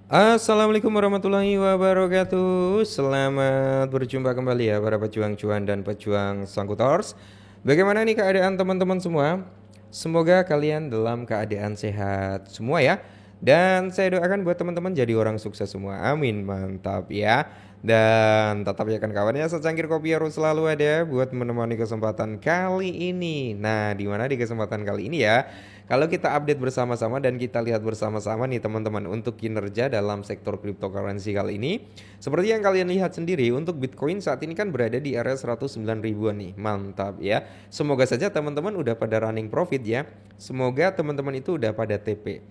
Assalamualaikum warahmatullahi wabarakatuh. Selamat berjumpa kembali ya para pejuang cuan dan pejuang sangkutors. Bagaimana nih keadaan teman-teman semua? Semoga kalian dalam keadaan sehat semua ya. Dan saya doakan buat teman-teman jadi orang sukses semua. Amin, mantap ya. Dan tetap ya kan kawannya, secangkir kopi harus selalu ada buat menemani kesempatan kali ini. Nah, di mana di kesempatan kali ini ya? Kalau kita update bersama-sama dan kita lihat bersama-sama nih teman-teman untuk kinerja dalam sektor cryptocurrency kali ini. Seperti yang kalian lihat sendiri untuk Bitcoin saat ini kan berada di area 109 ribuan nih. Mantap ya. Semoga saja teman-teman udah pada running profit ya. Semoga teman-teman itu udah pada TP.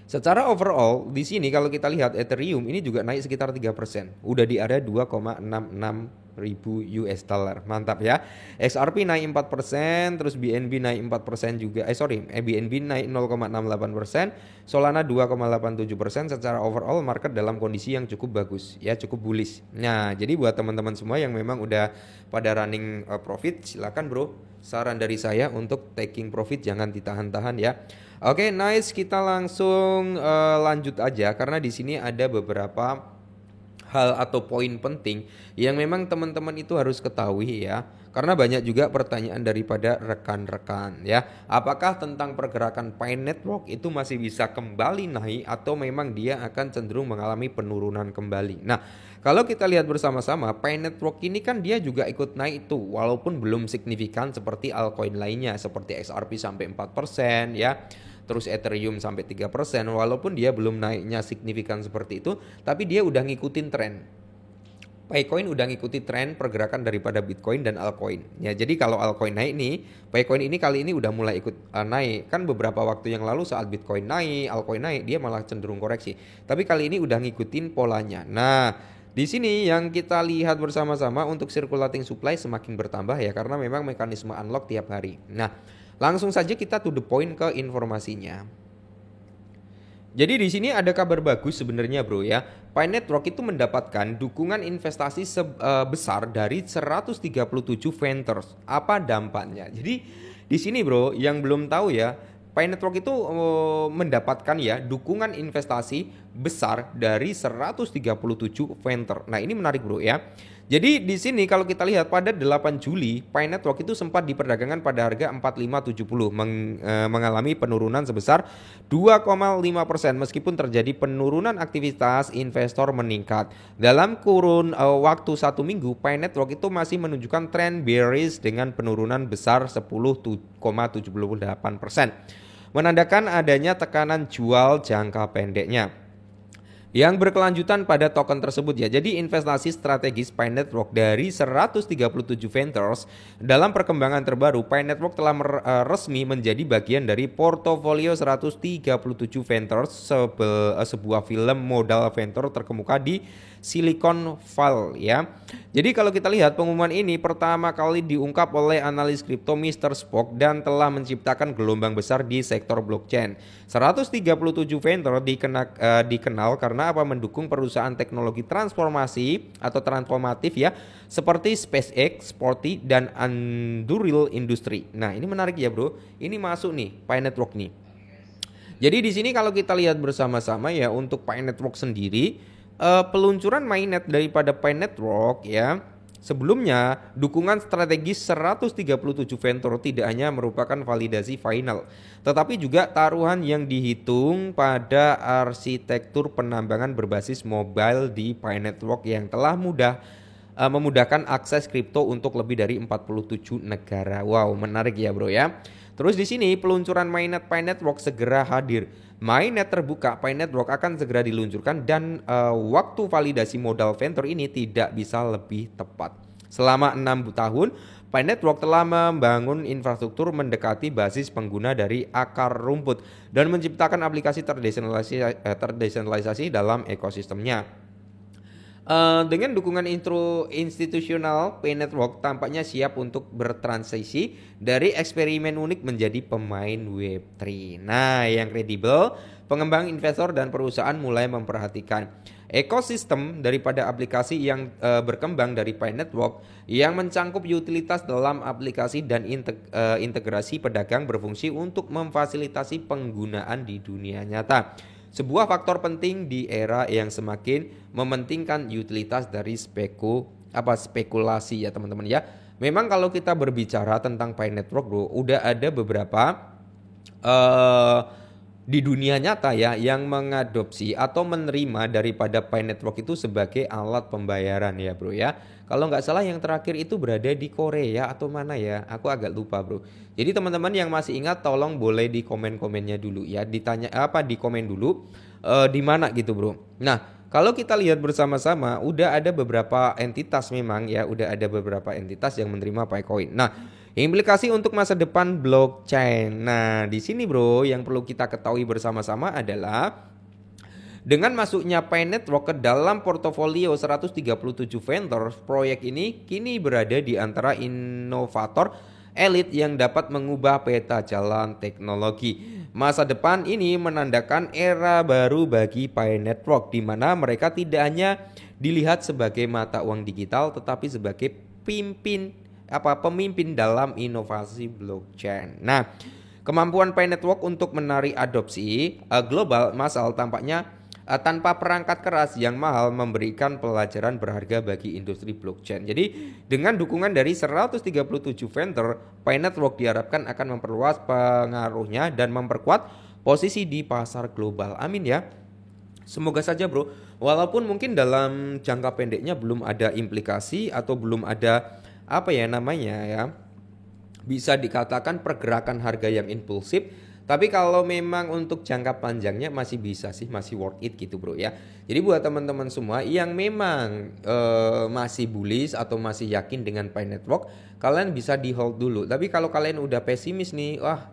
Secara overall di sini kalau kita lihat Ethereum ini juga naik sekitar 3%. Udah di area 2,66 ribu US dollar. Mantap ya. XRP naik 4%, terus BNB naik 4% juga. BNB naik 0,68%, Solana 2,87%. Secara overall market dalam kondisi yang cukup bagus ya, cukup bullish. Nah, jadi buat teman-teman semua yang memang udah pada running profit, silakan bro. Saran dari saya untuk taking profit jangan ditahan-tahan ya. Oke, nice. Kita langsung lanjut aja karena di sini ada beberapa hal atau poin penting yang memang teman-teman itu harus ketahui ya. Karena banyak juga pertanyaan daripada rekan-rekan ya. Apakah tentang pergerakan Pi Network itu masih bisa kembali naik atau memang dia akan cenderung mengalami penurunan kembali. Nah, kalau kita lihat bersama-sama Pi Network ini kan dia juga ikut naik tuh walaupun belum signifikan seperti altcoin lainnya seperti XRP sampai 4% ya. Terus Ethereum sampai 3% walaupun dia belum naiknya signifikan seperti itu, tapi dia udah ngikutin tren. Picoin udah ngikuti tren pergerakan daripada Bitcoin dan altcoin. Ya, jadi kalau altcoin naik nih, Picoin ini kali ini udah mulai ikut naik. Kan beberapa waktu yang lalu saat Bitcoin naik, altcoin naik, dia malah cenderung koreksi. Tapi kali ini udah ngikutin polanya. Nah, di sini yang kita lihat bersama-sama untuk circulating supply semakin bertambah ya karena memang mekanisme unlock tiap hari. Nah, langsung saja kita to the point ke informasinya. Jadi di sini ada kabar bagus sebenarnya bro ya. Pi Network itu mendapatkan dukungan investasi sebesar dari 137 vendors. Apa dampaknya? Jadi di sini bro yang belum tahu ya, Pi Network itu mendapatkan ya dukungan investasi besar dari 137 vendor. Nah, ini menarik bro ya. Jadi di sini kalau kita lihat pada 8 Juli, Pi Network itu sempat diperdagangkan pada harga 4570 mengalami penurunan sebesar 2,5% meskipun terjadi penurunan aktivitas investor meningkat. Dalam kurun waktu 1 minggu, Pi Network itu masih menunjukkan tren bearish dengan penurunan besar 10,78%. Menandakan adanya tekanan jual jangka pendeknya yang berkelanjutan pada token tersebut ya. Jadi investasi strategis Pi Network dari 137 vendors dalam perkembangan terbaru, Pi Network telah resmi menjadi bagian dari portofolio 137 vendors sebuah film modal venture terkemuka di Silicon Valley ya. Jadi kalau kita lihat pengumuman ini pertama kali diungkap oleh analis kripto Mr. Spock dan telah menciptakan gelombang besar di sektor blockchain. 137 vendor dikenal karena apa? Mendukung perusahaan teknologi transformasi atau transformatif ya seperti SpaceX, Sporty dan Anduril Industry. Nah, ini menarik ya, Bro. Ini masuk nih Pi Network nih. Jadi di sini kalau kita lihat bersama-sama ya untuk Pi Network sendiri peluncuran mainnet daripada Pi Network ya. Sebelumnya, dukungan strategis 137 vendor tidak hanya merupakan validasi final, tetapi juga taruhan yang dihitung pada arsitektur penambangan berbasis mobile di Pi Network yang telah memudahkan akses kripto untuk lebih dari 47 negara. Wow, menarik ya bro ya. Terus di sini peluncuran mainnet Pi Network segera hadir. Mainnet terbuka Pi Network akan segera diluncurkan dan waktu validasi modal vendor ini tidak bisa lebih tepat. Selama 6 tahun, Pi Network telah membangun infrastruktur mendekati basis pengguna dari akar rumput dan menciptakan aplikasi terdesentralisasi dalam ekosistemnya. Dengan dukungan institusional, Pi Network tampaknya siap untuk bertransisi dari eksperimen unik menjadi pemain Web3. Nah, yang kredibel, pengembang investor dan perusahaan mulai memperhatikan ekosistem daripada aplikasi yang berkembang dari Pi Network yang mencangkup utilitas dalam aplikasi dan integrasi pedagang berfungsi untuk memfasilitasi penggunaan di dunia nyata. sebuah faktor penting di era yang semakin mementingkan utilitas dari spekulasi ya teman-teman ya. Memang kalau kita berbicara tentang Pi Network bro, udah ada beberapa di dunia nyata ya yang mengadopsi atau menerima daripada Pi Network itu sebagai alat pembayaran ya bro ya. Kalau nggak salah yang terakhir itu berada di Korea atau mana ya, aku agak lupa bro. Jadi teman-teman yang masih ingat tolong boleh di komen-komennya dulu ya, ditanya apa di komen dulu di mana gitu bro. Nah kalau kita lihat bersama-sama udah ada beberapa entitas memang ya, udah ada beberapa entitas yang menerima Picoin. Nah implikasi untuk masa depan blockchain. Nah, di sini bro, yang perlu kita ketahui bersama-sama adalah dengan masuknya Pi Network ke dalam portofolio 137 vendor, proyek ini kini berada di antara inovator elit yang dapat mengubah peta jalan teknologi. Masa depan ini menandakan era baru bagi Pi Network, di mana mereka tidak hanya dilihat sebagai mata uang digital, tetapi sebagai pemimpin dalam inovasi blockchain. Nah, kemampuan Pi Network untuk menarik adopsi global massal tampaknya tanpa perangkat keras yang mahal memberikan pelajaran berharga bagi industri blockchain. Jadi dengan dukungan dari 137 vendor, Pi Network diharapkan akan memperluas pengaruhnya dan memperkuat posisi di pasar global. Amin ya. Semoga saja bro, walaupun mungkin dalam jangka pendeknya belum ada implikasi atau belum ada apa ya namanya ya, bisa dikatakan pergerakan harga yang impulsif, tapi kalau memang untuk jangka panjangnya masih bisa sih, masih worth it gitu bro ya. Jadi buat teman-teman semua yang memang masih bullish atau masih yakin dengan Pi Network, kalian bisa di hold dulu. Tapi kalau kalian udah pesimis nih, wah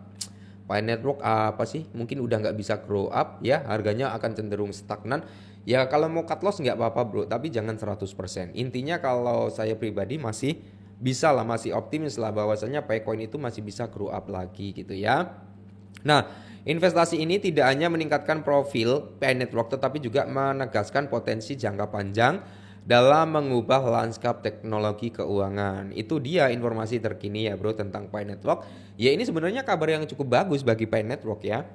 Pi Network apa sih, mungkin udah nggak bisa grow up ya, harganya akan cenderung stagnan. Ya kalau mau cut loss nggak apa-apa bro, tapi jangan 100%. Intinya kalau saya pribadi masih bisa lah, masih optimis lah bahwasanya Picoin itu masih bisa grow up lagi gitu ya. Nah, investasi ini tidak hanya meningkatkan profil Pi Network tetapi juga menegaskan potensi jangka panjang dalam mengubah lanskap teknologi keuangan. Itu dia informasi terkini ya bro tentang Pi Network. Ya ini sebenarnya kabar yang cukup bagus bagi Pi Network ya.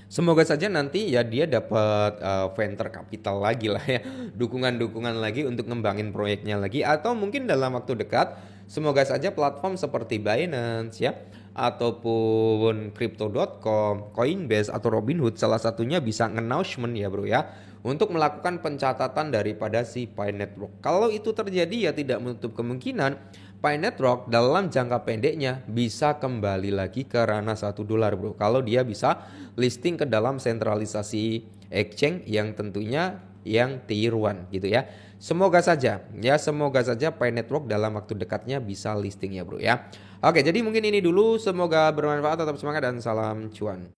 Semoga saja nanti ya dia dapat venture capital lagi lah ya, dukungan-dukungan lagi untuk ngembangin proyeknya lagi, atau mungkin dalam waktu dekat semoga saja platform seperti Binance ya ataupun crypto.com, Coinbase atau Robinhood salah satunya bisa announcement ya bro ya untuk melakukan pencatatan daripada si Pi Network. Kalau itu terjadi ya tidak menutup kemungkinan Pi Network dalam jangka pendeknya bisa kembali lagi ke ranah $1 bro. Kalau dia bisa listing ke dalam sentralisasi exchange yang tentunya yang tier 1 gitu ya. Semoga saja Pi Network dalam waktu dekatnya bisa listing ya bro ya. Oke, jadi mungkin ini dulu, semoga bermanfaat, tetap semangat dan salam cuan.